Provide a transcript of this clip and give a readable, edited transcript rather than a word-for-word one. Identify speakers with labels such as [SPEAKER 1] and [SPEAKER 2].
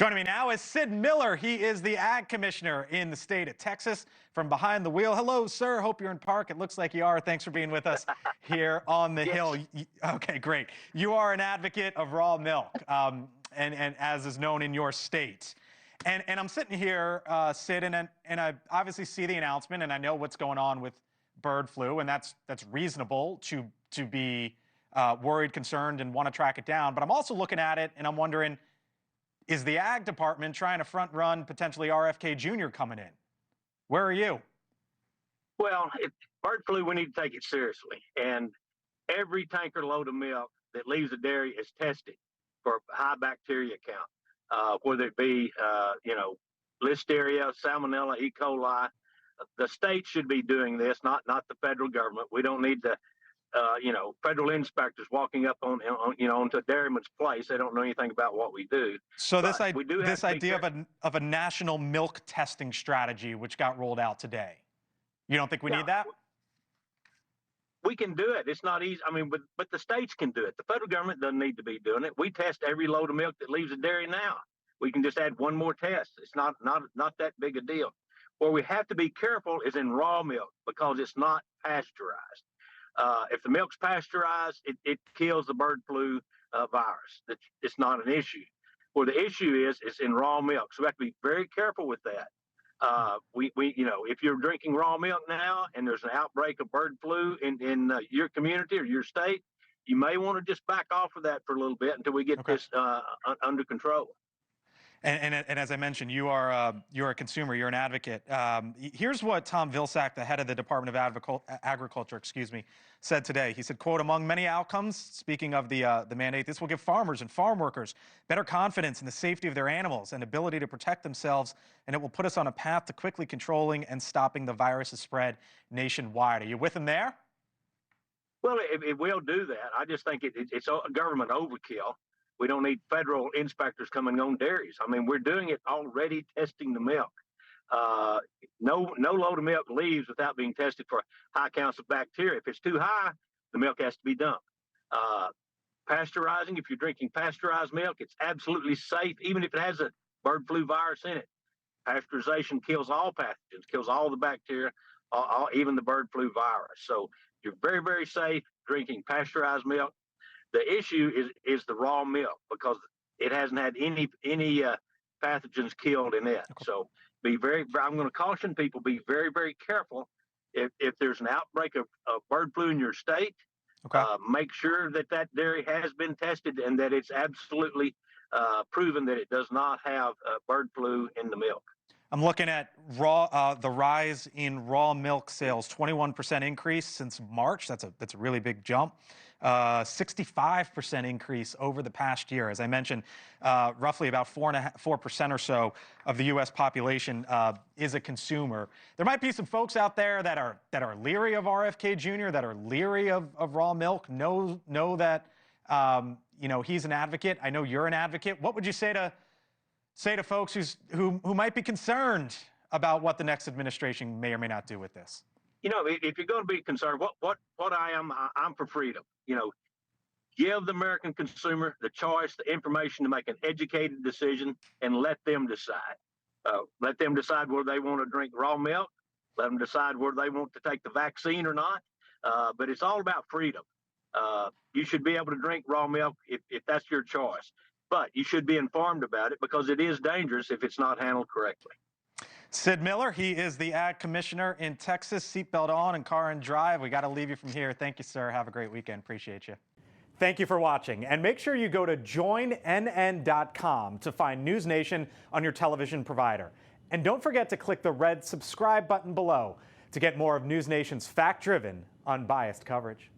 [SPEAKER 1] Joining me now is Sid Miller. He is the Ag Commissioner in the state of Texas from behind the wheel. Hello, sir. Hope you're in park. It looks like you are. Thanks for being with us here on the Hill. Okay, great. You are an advocate of raw milk, and as is known in your state. And I'm sitting here, Sid, and I obviously see the announcement, and I know what's going on with bird flu, and that's reasonable to be worried, concerned, and want to track it down. But I'm also looking at it, and I'm wondering, is the Ag Department trying to front run potentially RFK Jr. coming in? Where are you?
[SPEAKER 2] Well, bird flu, we need to take it seriously. And every tanker load of milk that leaves the dairy is tested for high bacteria count, whether it be, Listeria, Salmonella, E. coli. The state should be doing this, not the federal government. We don't need to, federal inspectors walking up onto a dairyman's place. They don't know anything about what we do.
[SPEAKER 1] So this idea of a national milk testing strategy, which got rolled out today, you don't think we need that?
[SPEAKER 2] We can do it. It's not easy. I mean, but the states can do it. The federal government doesn't need to be doing it. We test every load of milk that leaves the dairy now. We can just add one more test. It's not that big a deal. Where we have to be careful is in raw milk because it's not pasteurized. If the milk's pasteurized, it kills the bird flu virus. It's not an issue. Where the issue is in raw milk. So we have to be very careful with that. If you're drinking raw milk now and there's an outbreak of bird flu in your community or your state, you may want to just back off of that for a little bit until we get this under control.
[SPEAKER 1] And as I mentioned, you're a consumer, you're an advocate. Here's what Tom Vilsack, the head of the Department of Agriculture, said today. He said, quote, among many outcomes, speaking of the mandate, this will give farmers and farm workers better confidence in the safety of their animals and ability to protect themselves, and it will put us on a path to quickly controlling and stopping the virus's spread nationwide. Are you with him there?
[SPEAKER 2] Well, it will do that. I just think it's a government overkill. We don't need federal inspectors coming on dairies. I mean, we're doing it already, testing the milk. No load of milk leaves without being tested for high counts of bacteria. If it's too high, the milk has to be dumped. Pasteurizing, if you're drinking pasteurized milk, it's absolutely safe, even if it has a bird flu virus in it. Pasteurization kills all pathogens, kills all the bacteria, even the bird flu virus. So you're very, very safe drinking pasteurized milk. The issue is the raw milk because it hasn't had any pathogens killed in it. Okay. So I'm going to caution people, be very, very careful. If there's an outbreak of bird flu in your state, make sure that dairy has been tested and that it's absolutely proven that it does not have bird flu in the milk.
[SPEAKER 1] I'm looking at the rise in raw milk sales, 21% increase since March. That's a really big jump. 65% increase over the past year. As I mentioned, roughly about 4% or so of the U.S. population is a consumer. There might be some folks out there that are leery of RFK Jr., that are leery of raw milk, know that he's an advocate. I know you're an advocate. What would you say to folks who might be concerned about what the next administration may or may not do with this?
[SPEAKER 2] If you're going to be concerned, I'm for freedom. Give the American consumer the choice, the information to make an educated decision, and let them decide. Let them decide whether they want to drink raw milk. Let them decide whether they want to take the vaccine or not. But it's all about freedom. You should be able to drink raw milk if that's your choice. But you should be informed about it because it is dangerous if it's not handled correctly.
[SPEAKER 1] Sid Miller, he is the Ag Commissioner in Texas. Seatbelt on and car and drive. We got to leave you from here. Thank you, sir. Have a great weekend. Appreciate you. Thank you for watching. And make sure you go to joinnn.com to find NewsNation on your television provider. And don't forget to click the red subscribe button below to get more of NewsNation's fact-driven, unbiased coverage.